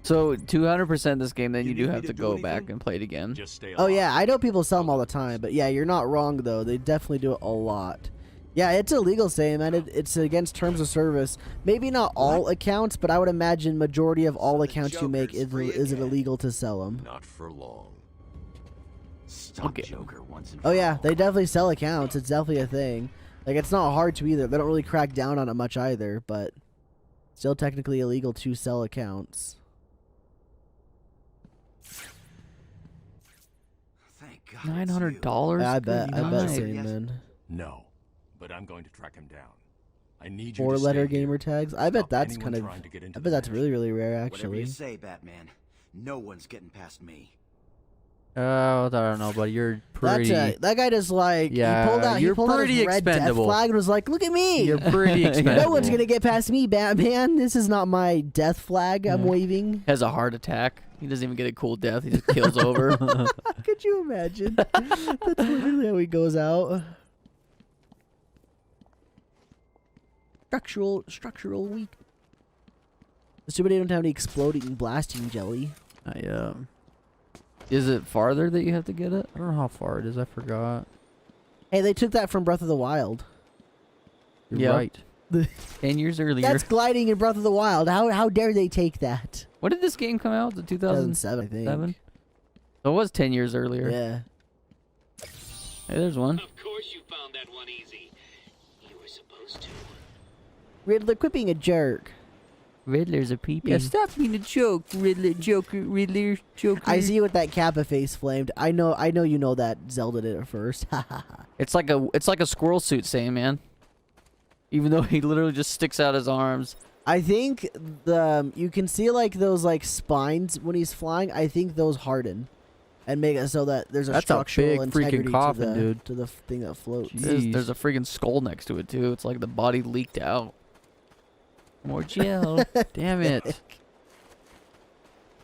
So 200% this game, then you do have to go back and play it again. Oh yeah, I know people sell them all the time, but yeah, you're not wrong though. They definitely do it a lot. Yeah, it's illegal, saying man. It's against terms of service. Maybe not all accounts, but I would imagine majority of all accounts you make is it illegal to sell them. Not for long. Okay. Joker once and Oh for yeah, all. they definitely sell accounts. It's definitely a thing. Like it's not hard to either. They don't really crack down on it much either, but still technically illegal to sell accounts. Thank God. $900. Yeah, I bet Nice. same man. No, but I'm going to track him down. I need you to Four-letter stay here. gamer tags. I bet Stop that's anyone kind of. trying to get into I the bet that's mansion. really rare Whatever actually. you say, Batman. No one's getting past me. Oh, I don't know, but you're pretty. That guy just like Yeah, he pulled out you're his pretty red death expendable. flag and was like, "Look at me! You're pretty expendable. No one's gonna get past me, Batman. This is not my death flag I'm waving." Has a heart attack. He doesn't even get a cool death. He just kills over. Could you imagine? That's literally how he goes out. Structural weak. It's too bad they don't have any exploding and blasting jelly. Is it farther that you have to get it? I don't know how far it is. I forgot. Hey, they took that from Breath of the Wild. You're Yeah. right. 10 years earlier. That's gliding in Breath of the Wild. How dare they take that? When did this game come out? Was it 2007? 2007, I think. So it was 10 years earlier. Yeah. Hey, there's one. Of course you found that one easy. You were supposed to. Riddler, quit being a jerk. Riddler's a peepee. Yeah, stop being a joke, Riddler, Joker, Riddler, Joker. I see you with that Kappa face flamed. I know you know that Zelda did it first. It's like a squirrel suit, saying man. Even though he literally just sticks out his arms. I think you can see like those like spines when he's flying. I think those harden and make it so that there's a That's a structural big freaking integrity coffin, to the dude. to the thing that floats. Jeez. There's a freaking skull next to it too. It's like the body leaked out. More gel. Damn it.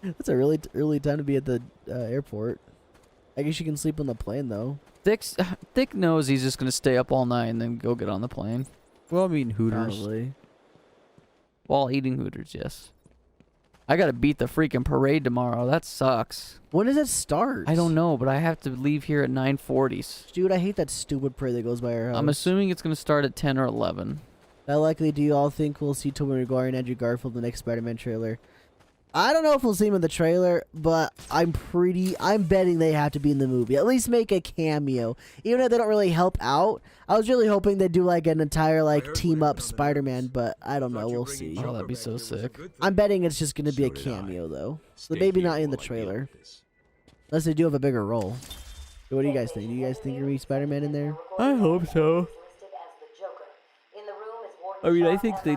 That's a really early time to be at the airport. I guess you can sleep on the plane though. Thick knows he's just gonna stay up all night and then go get on the plane Well, I mean, Hooters. Probably. while eating Hooters. Yes. I gotta beat the freaking parade tomorrow. That sucks. When does it start? I don't know, but I have to leave here at 9:40. Dude, I hate that stupid parade that goes by our house. I'm assuming it's gonna start at 10 or 11. How likely do you all think we'll see Tobey Maguire and Andrew Garfield in the next Spider-Man trailer? I don't know if we'll see him in the trailer, but I'm betting they have to be in the movie. At least make a cameo. Even if they don't really help out. I was really hoping they'd do like an entire like team up Spider-Man, but I don't know. We'll see. Oh, that'd be so sick. I'm betting it's just going to be a cameo though. So maybe not in the trailer. Unless they do have a bigger role. So what do you guys think? Do you guys think you're going to be Spider-Man in there? I hope so. I mean, I think they.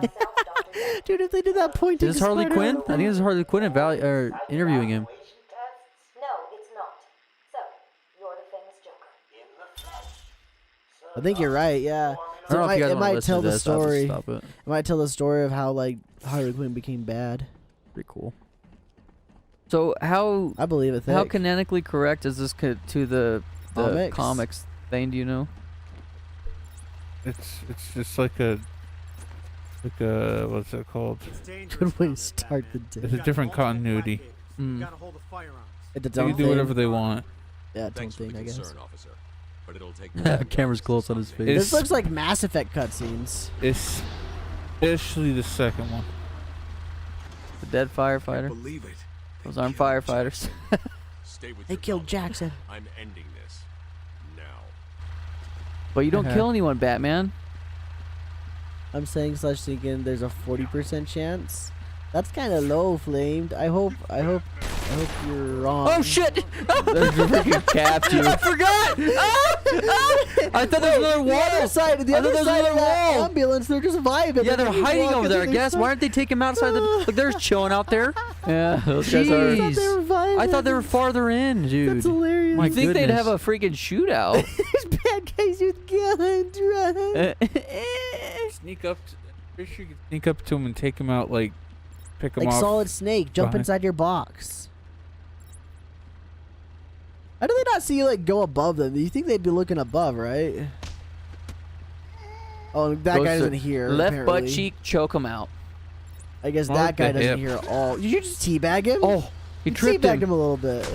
Dude, if they did that pointing Is this Harley Spider-Man- Quinn? I think this is Harley Quinn interviewing him. No, it's not. So, you're the famous Joker. I think you're right, yeah. I don't know if you guys it want to might listen tell to the this. I'll just story. stop it. It might tell the story of how like Harley Quinn became bad. Pretty cool. So how I believe it. how Thick. canonically correct is this to the comics thing? Do you know? It's just like a what's it called? Good way to start the day. It's a different continuity. Mm. It's its They own can do thing. whatever they want. Yeah, its own Thanks for the thing, I guess. concern, officer. But it'll take Camera's close on his face. This looks like Mass Effect cutscenes. It's especially the second one. The dead firefighter. Believe it. Those aren't firefighters. Stay with They your killed fellow. Jackson. I'm ending this now. But you don't kill anyone, Batman. I'm saying slash thinking there's a 40% chance. That's kind of low, Flamed. I hope you're wrong. Oh shit! There's a freaking cap, dude. I forgot. I thought there was another The wall. other side, the I other thought there was side of another that wall. ambulance, they're just vibing. Yeah, they're hiding over there, I guess. Why aren't they taking him outside the... Look, they're chilling out there. Yeah, those guys are. I thought they were vibing. I thought they were farther in, dude. That's hilarious. My You think they'd goodness. have a freaking shootout? There's bad guys with guns, right? Sneak up. Pretty sure you can sneak up to him and take him out, like pick him Like off. Solid Snake, jump behind. inside your box. How do they not see you like go above them? You think they'd be looking above, right? Oh, that Goes guy to isn't here. Left butt apparently. cheek, choke him out. I guess Oh, that guy the doesn't hip. hear all. Did you just teabag him? Oh, he You tripped teabagged him. him a little bit.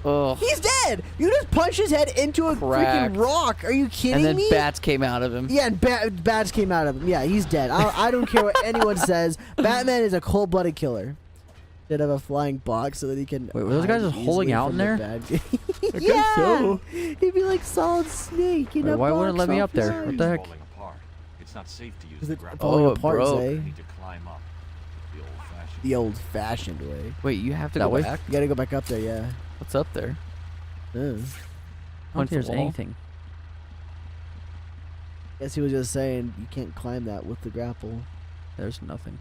Oh, He's dead. You just punched his head into a Cracked. freaking rock. Are you kidding and then me? bats came out of him. Yeah, and bats came out of him. Yeah, he's dead. I don't care what anyone says. Batman is a cold-blooded killer. Should have a flying box so that he can. Wait, were those guys hide just holding easily out from in the there? bad guy. guess Yeah, so. he'd be like Solid Snake in Wait, a why wouldn't it box let me up there? outside. What the heck? Falling apart. It's not safe to use Is the it grapple. falling Oh, it apart, broke. Zay? You need to climb up the old-fashioned. The old-fashioned way. Wait, you have to That go way? back? You gotta go back up there, yeah. What's up there? Uh. I don't Punch think there's the wall. anything. Guess he was just saying you can't climb that with the grapple. There's nothing.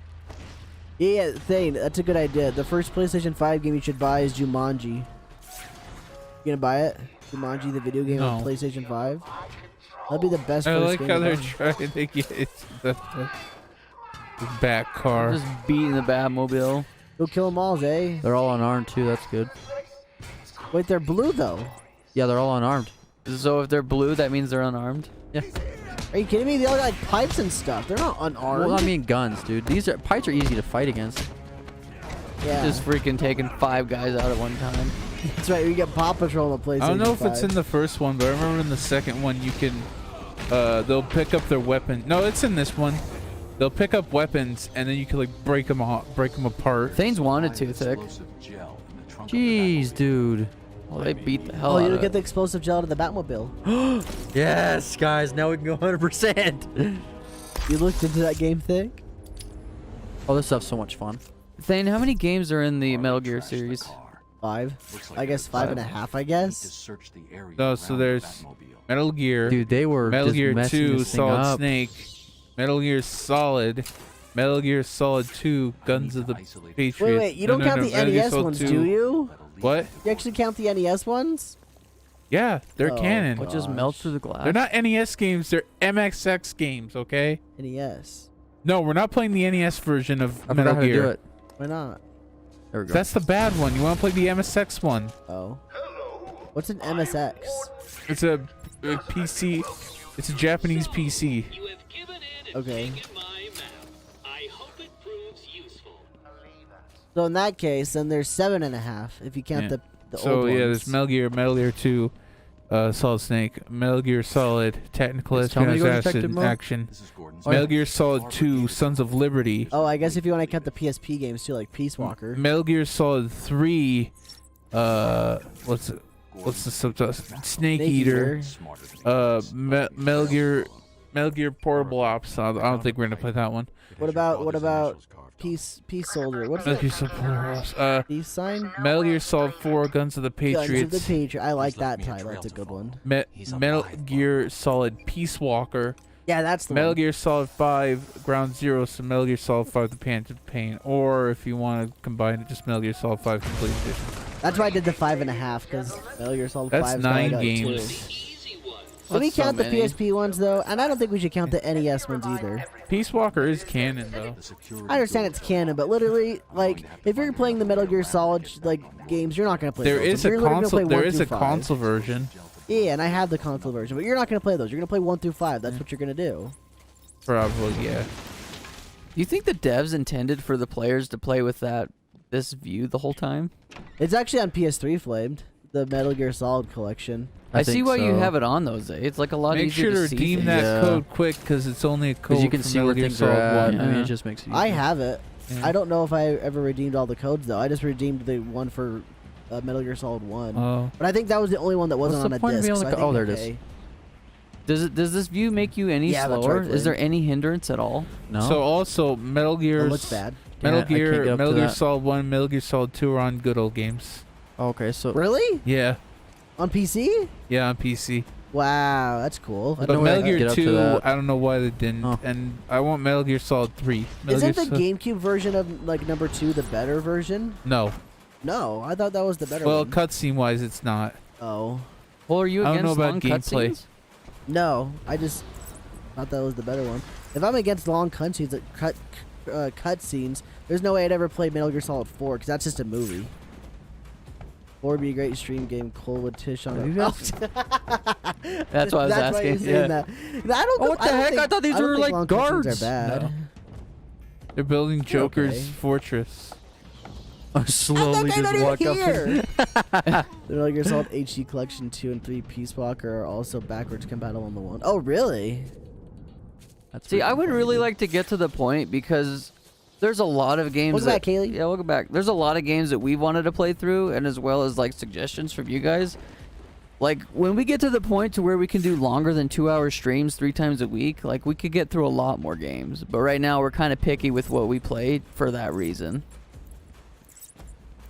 Yeah, Thane, that's a good idea. The first PlayStation 5 game you should buy is Jumanji. You gonna buy it? Jumanji, the video game on No. PlayStation 5? That'd be the best I first like game how to they're buy. trying to get the back car. Just beating the Batmobile. Go kill them all, Zay. They're all unarmed too. That's good. Wait, they're blue though. Yeah, they're all unarmed. So if they're blue, that means they're unarmed. Yeah. Are you kidding me? They all got like pipes and stuff. They're not unarmed. Well, I mean guns, dude. These are pipes are easy to fight against. yeah. Just freaking taking 5 guys out at one time. That's right. We get Paw Patrol on the PlayStation 5. I don't know if it's in the first one, but I remember in the second one you can, they'll pick up their weapon. No, it's in this one. They'll pick up weapons and then you can like break them apart. Thane's wanted to, Thick. Explosive gel in the trunk of the Jeez, dude. Well, they beat the hell Oh, out you don't of get the it. explosive gel to the Batmobile. Yes, guys. Now we can go 100%. You looked into that game, Thick? Oh, this stuff's so much fun. Thane, how many games are in the car. Metal Gear Crash the series? car. 5. Looks like I guess every 5.5, I need to guess. search the area No, so around the there's Batmobile. Metal Gear, Dude, they were Metal just Gear messing 2, this thing Solid up. Snake, Metal Gear Solid, Metal Gear Solid 2, Guns of the Patriots. Wait, you don't count the Metal Gear NES Solid ones, 2. do you? What? You actually count the NES ones? Yeah, they're Oh, canon. What just melts through the glass? They're not NES games, they're MXX games, okay? NES. No, we're not playing the NES version of I Metal forgot how to Gear. do it. Why not? There we go. That's the bad one. You want to play the MSX one? Oh. What's an MSX? It's a PC. It's a Japanese PC. You have given in and Okay. taken my map. I hope it proves useful. So in that case, then there's 7.5 if you count Yeah. the So old yeah, ones. there's Metal Gear 2, Solid Snake, Metal Gear Solid, Technical Just tell me to go Espionage detective mode. Action, This is Gordon's Metal Gear Solid 2, Sons of Liberty, Oh, I guess if you want to count the PSP games too, like Peace Walker. Metal Gear Solid 3, what's the subtitle? Snake Eater, smarter than Metal Gear Portable Ops. I don't think we're gonna play that one. What about Peace Soldier? What's Metal Gear that? Solid Portable Ops. Peace sign? Metal Gear Solid 4, Guns of the Guns of the Patriots. Patriot. I like He's left that me a title. trail That's a to good follow. one. He's a Metal live Gear Solid Peace Walker. Yeah, that's the Metal one. Gear Solid 5 Ground Zero, so Metal Gear Solid 5 The Phantom Pain, or if you want to combine it, just Metal Gear Solid 5 Complete Edition. That's why I did the 5.5 because Metal Gear Solid That's 5's 9 got like games. 2. Easy one. Can we That's so count the many. PSP ones though? And I don't think we should count the NES ones either. Peace Walker is canon though. The security I understand it's canon, but literally, like, if you're playing the Metal Gear Solid like games, you're not gonna play There those. is You're a literally gonna console. play There 1 is through a 5. console version. Yeah, and I have the console version, but you're not gonna play those. You're gonna play 1 through 5. That's what you're gonna do. Probably, yeah. Do you think the devs intended for the players to play with this view the whole time? It's actually on PS3 flamed. The Metal Gear Solid collection. I see think why you so. have it on those. It's like a lot Make easier sure to to see redeem things. that Yeah. code quick because it's only a code Because you can for see Metal where Gear things are Solid at. 1. I mean, Yeah. it just makes it easier. I have it. Yeah. I don't know if I ever redeemed all the codes though. I just redeemed the one for Metal Gear Solid 1. Oh. But I think that was the only one that wasn't What's on the a point of disc. being So on I the think oh, there it is. okay. Does this view make you any Yeah, that's slower? right, Is there Flynn. any hindrance at all? No. So also Metal It Gear. looks bad. Metal Yeah, I can't Gear. get up Metal to Gear that. Solid 1, Metal Gear Solid 2 are on good old games. okay, so Really? Yeah. On PC? Yeah, on PC. Wow, that's cool. But But no way I Metal can Gear get up to 2, that. I don't know why they didn't. Oh. And I want Metal Gear Solid 3. Metal Isn't Gear the Sol- GameCube version of like number 2 the better version? No. No, I thought that was the better Well, one. cutscene wise, it's not. Oh. Well, are you I don't against know about long gameplay. cutscenes? No, I just thought that was the better one. If I'm against long cutscenes, cutscenes, there's no way I'd ever play Metal Gear Solid 4 because that's just a movie. 4 would be a great stream game. Cole with Tish on Have it. you guys- That's what I was That's why you're asking. saying Yeah. that. I don't Oh, what the I don't heck? think- I thought these don't were think like long cutscenes guards. Are bad. No. They're building Joker's okay. fortress. I slowly they're not just walk even up. here. The Metal Gear Solid HD Collection 2 and 3 Peace Walker are also backwards compatible on the one. Oh, really? That's See, freaking I would funny, really dude. like to get to the point because there's a lot of games. Welcome back, Kaylee. Yeah, welcome back. There's a lot of games that we wanted to play through, and as well as like suggestions from you guys. Like when we get to the point to where we can do longer than 2-hour streams 3 times a week, like we could get through a lot more games. But right now we're kind of picky with what we played for that reason.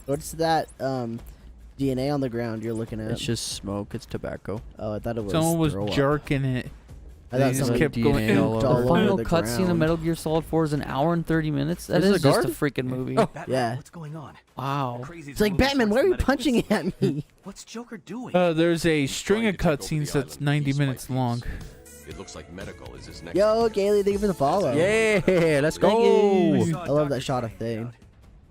What's that DNA on the ground you're looking at? It's just smoke. It's tobacco. Oh, I thought it was Someone was throw up. jerking it. I They thought just someone kept DNA going. all over. all The over final the cutscene of ground. Metal Gear Solid 4 is 1 hour and 30 minutes. That This is is a just a guard? freaking movie. Batman, Yeah. What's going on? Wow. Crazy's It's like, moving Batman, towards why are the you medic- punching at me? What's Joker doing? There's a string of Trying to take over cutscenes the that's island 90 piece by minutes piece. long. It looks like medical is his next. Yo, Kaylee, thank you for the follow. Yeah, let's Thank go. you. I love that shot of Thane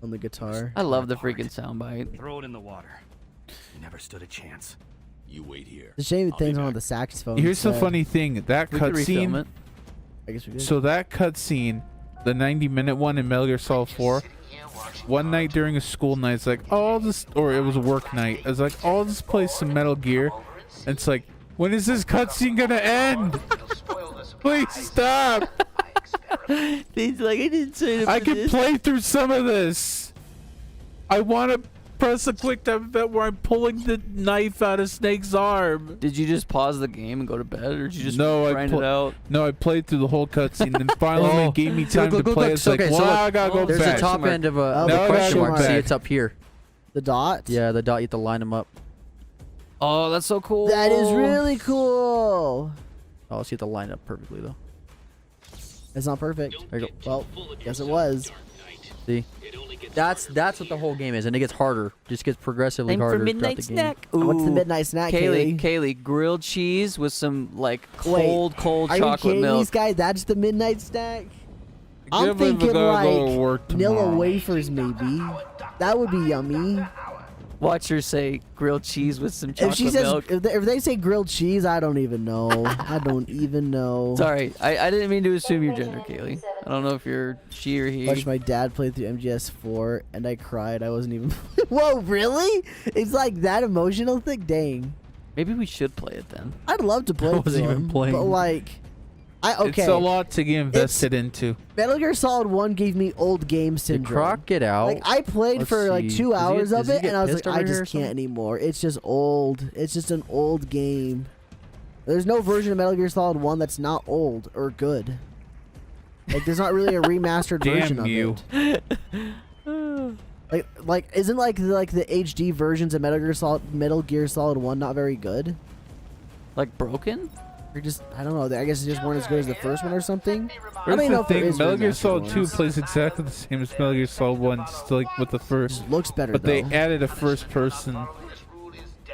on the guitar. I love the freaking soundbite. Throw it in the water. You never stood a chance. You wait here. It's a shame I'll be Thane's on back. the saxophone. Here's the instead. funny thing. That We could refilm cutscene. it. I guess we did. So that cutscene, the 90-minute one in Metal Gear Solid 4, one night during a school night, it's like, oh, I'll just, or it was a work night. I was like, oh, I'll just play some Metal Gear. And it's like, when is this cutscene gonna end? Please stop. He's like, I didn't say I can play through some of this. I want to press a quick time event where I'm pulling the knife out of Snake's arm. Did you just pause the game and go to bed, or did you just No, grind it out? No, I played through the whole cutscene. Then finally, when it gave me time Look, to look, play. look, It's like, okay, so well, look, I gotta go There's back. a top Mark. end of Oh, a the question question mark. See, mark. it's up here. The dot? Yeah, the dot. You have to line them up. Oh, that's so cool. That is really cool. Oh, so you have to line up perfectly though. It's not perfect. There you go. Well, guess it was. See, that's what the whole game is, and it gets harder. Just gets progressively Time harder for throughout midnight the game. snack. What's the Ooh. midnight snack, Kaylee, Kaylee? Kaylee, grilled cheese with some like Wait, cold Are you chocolate kidding me, milk. this guy? That's the midnight snack? I'm Can't believe I thinking gotta go to like work vanilla tomorrow. wafers, maybe. That would be yummy. Watch her say grilled cheese with some If chocolate she says, milk. if they say grilled cheese, I don't even know. I don't even know. Sorry, I didn't mean to assume your gender, Kaylee. I don't know if you're she or he. Watched my dad play through MGS4 and I cried. I wasn't even. Whoa, really? It's like that emotional thing. Dang, Maybe we should play it then. I'd love to play. I wasn't through even them, playing. but like, okay. It's a lot to get invested into. Metal Gear Solid 1 gave me old game Did syndrome. Croc get out? Like I played Let's for like see. 2 Does he- hours does of he it, get and I was like, pissed over I here or just can't something? anymore. It's just old. It's just an old game. There's no version of Metal Gear Solid 1 that's not old or good. Like there's not really a remastered version Damn of you. it. Like isn't like the HD versions of Metal Gear Solid 1 not very good? Like broken? Or just I don't know. I guess they just weren't as good as the first one or something. I Here's don't even know the if there thing, is Metal Gear remastered Solid 2 ones. plays exactly the same as Metal Gear Solid 1, just like with the first. Just looks better But though. they added a first-person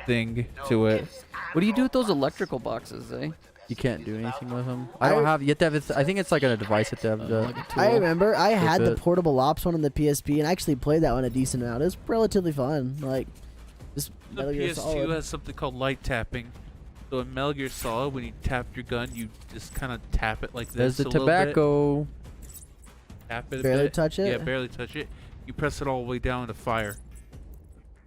thing to it. What do you do with those electrical boxes, eh? You can't do anything with them. I don't have. You have to have. I think it's like on a device. You have to have the. I remember I had the it. portable ops one on the PSP and I actually played that one a decent amount. It was relatively fun. Like just The Metal Gear PS2 Solid. has something called light tapping. So in Metal Gear Solid, when you tap your gun, you just kind of tap it like There's this the a little bit. tobacco. Tap it a Barely bit. touch it? Yeah, barely touch it. You press it all the way down to fire.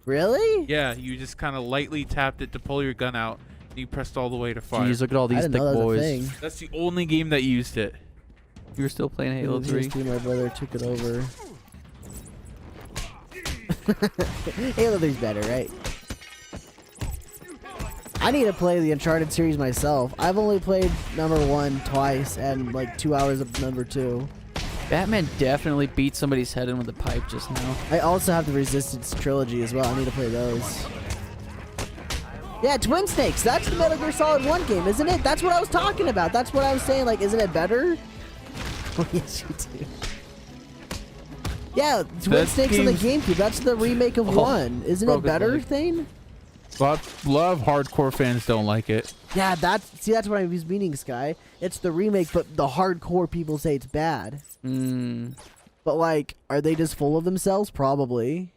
Really? Yeah, you just kind of lightly tapped it to pull your gun out. And you pressed all the way to fire. Jeez, look at all I these didn't thick know that was a boys. thing. That's the only game that used it. You were still playing Halo 3. PS2, my brother took it over. Halo 3's better, right? I need to play the Uncharted series myself. I've only played number 1 twice and like 2 hours of number 2. Batman definitely beat somebody's head in with a pipe just now. I also have the Resistance trilogy as well. I need to play those. Yeah, Twin Snakes. That's the Metal Gear Solid 1 game, isn't it? That's what I was talking about. That's what I was saying. Like, isn't it better? Oh, yes, you do. Yeah, Twin That Snakes on the game's- GameCube. That's the remake of 1. Isn't it broke his better, leg. Thane? A lot of hardcore fans don't like it. Yeah, that's what I was meaning, Sky. It's the remake, but the hardcore people say it's bad. But like, are they just full of themselves? Probably.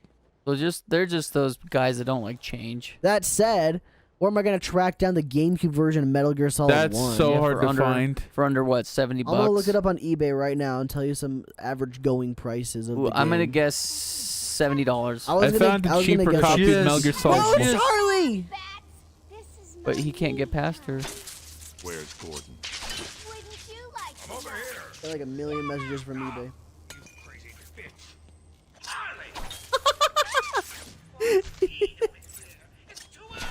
So they're just those guys that don't like change. That said, Or am I gonna track down the GameCube version of Metal Gear Solid 1? That's so hard for to under- find. For under what, 70 bucks? I'm gonna look it up on eBay right now and tell you some average going prices of Ooh, the I'm gonna game. guess $70. I found a cheaper copy of Metal Gear Solid Oh, 4. it's Harley! But he can't get past her. Where's Gordon? Wouldn't you like to Over here. Got like a million messages from eBay. You crazy bitch. Harley. It's too early.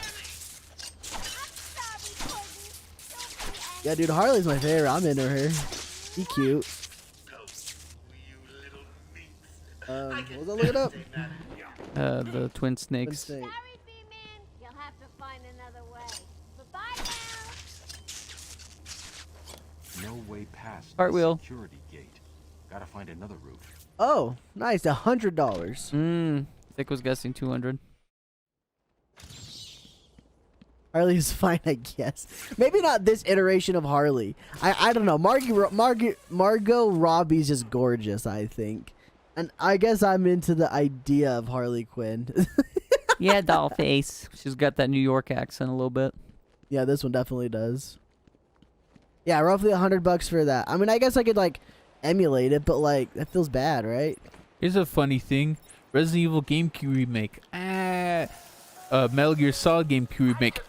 Yeah, dude, Harley's my favorite. I'm into her. She cute. What was I looking up? The twin Let's snakes. see. Sorry, B-Man. You'll have to find another way. Bye-bye now. No way past Cartwheel. the security gate. Gotta find another route. Oh, nice. $100. Thick was guessing 200. Harley's fine, I guess. Maybe not this iteration of Harley. I don't know. Margot Robbie's just gorgeous, I think. And I guess I'm into the idea of Harley Quinn. Yeah, doll face. She's got that New York accent a little bit. Yeah, this one definitely does. Yeah, roughly $100 for that. I mean, I guess I could like emulate it, but like that feels bad, right? Here's a funny thing. Resident Evil GameCube remake. Metal Gear Solid GameCube remake.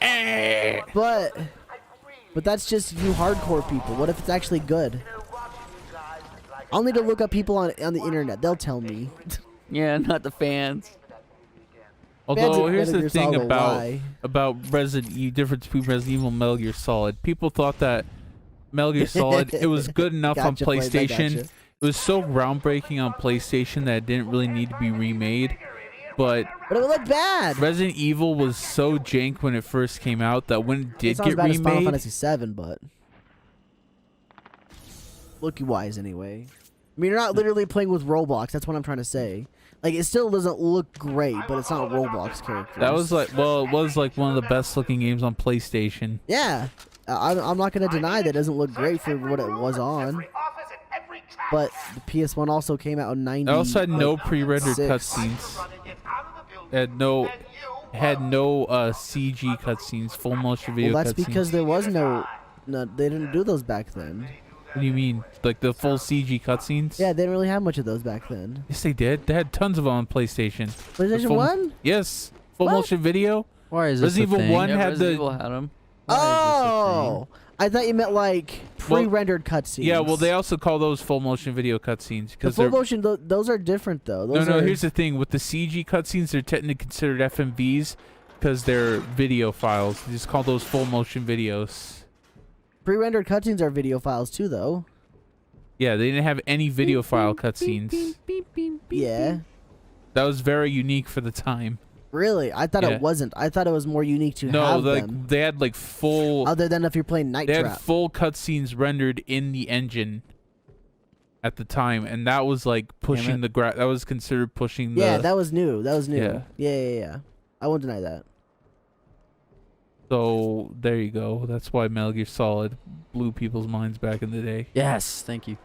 But that's just you hardcore people. What if it's actually good? I'll need to look up people on the internet. They'll tell me. Yeah, not the fans. Although of here's Metal the Gear thing Solid, why? about Resident Evil, difference between Resident Evil and Metal Gear Solid. People thought that Metal Gear Solid it was good enough on Gotcha, Blaze, I PlayStation. gotcha. It was so groundbreaking on PlayStation that it didn't really need to be remade. But But it would look bad. Resident Evil was so jank when it first came out that when it did It's not as get bad as Final remade, Fantasy VII, but looky wise anyway. I mean, you're not literally playing with Roblox. That's what I'm trying to say. Like, it still doesn't look great, but it's not Roblox characters. that was like, well, it was like one of the best looking games on PlayStation. Yeah, I'm not gonna deny that it doesn't look great for what it was on. But the PS1 also came out in '90. It also had no pre-rendered six. cutscenes. It had no CG cutscenes, full motion video Well, that's cutscenes. because there was no, they didn't do those back then. What do you mean? Like the full CG cutscenes? Yeah, they didn't really have much of those back then. Yes, they did. They had tons of them on PlayStation. The PlayStation full- 1? Yes. Full What? motion video. Why is this Resident a Evil thing? 1 Yeah, had Resident the... Evil had 'em. Oh, I thought you meant like pre-rendered cutscenes. Yeah, well, they also call those full motion video cutscenes. The Because full they're... motion, those are different though. Those No, are, here's the thing. With the CG cutscenes, they're technically considered FMVs because they're video files. They just call those full motion videos. pre-rendered cutscenes are video files too, though. Yeah, they didn't have any video file cutscenes. Yeah, That was very unique for the time. really. I thought Yeah. it wasn't. I thought it was more unique to No, have like them. they had like full... Other than if you're playing Night They had Trap. full cutscenes rendered in the engine at the time, and that was like pushing it. that was considered pushing the... Yeah, that was new. That was new. Yeah. Yeah. I won't deny that. So there you go. That's why Metal Gear Solid blew people's minds back in the day. Yes, thank you.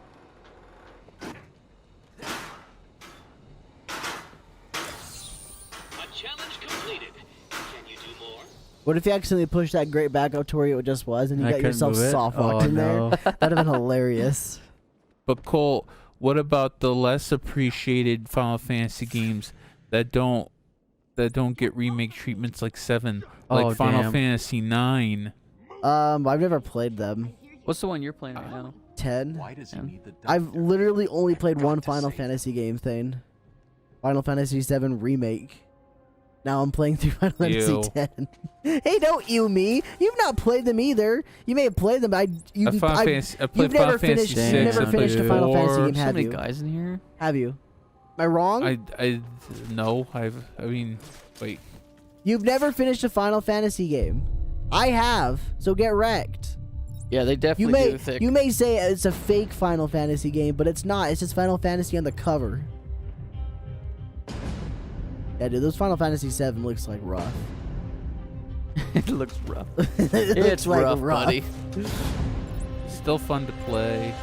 A challenge completed. Can you do more? What if you accidentally pushed that grate back up to where it just was, and you I got couldn't yourself move it? soft locked Oh, in no. there? That'd have been hilarious. But Cole, what about the less appreciated Final Fantasy games that don't get remake treatments like 7, like Oh, Final damn. Fantasy 9? I've never played them. What's the one you're playing right now? 10. Why does he need the I've doctor? literally only played one to Final save Fantasy game thing. Final Fantasy 7 Remake. Now I'm playing through Final Fantasy Ew. 10. Hey, don't you me. You've not played them either. You may have played them, but I Final Fantasy, I played you've Final never Fantasy finished. 6. You've never I finished a played Final Fantasy 4. game, So have many you? guys in here. Have you? Am I wrong? No, I mean, wait. You've never finished a Final Fantasy game. I have. So get wrecked. Yeah, they You definitely do. may Thick. you may say it's a fake Final Fantasy game, but it's not. It's just Final Fantasy on the cover. Yeah, dude, those Final Fantasy 7 looks like rough. It looks rough. It It's looks like rough, buddy. Still fun to play.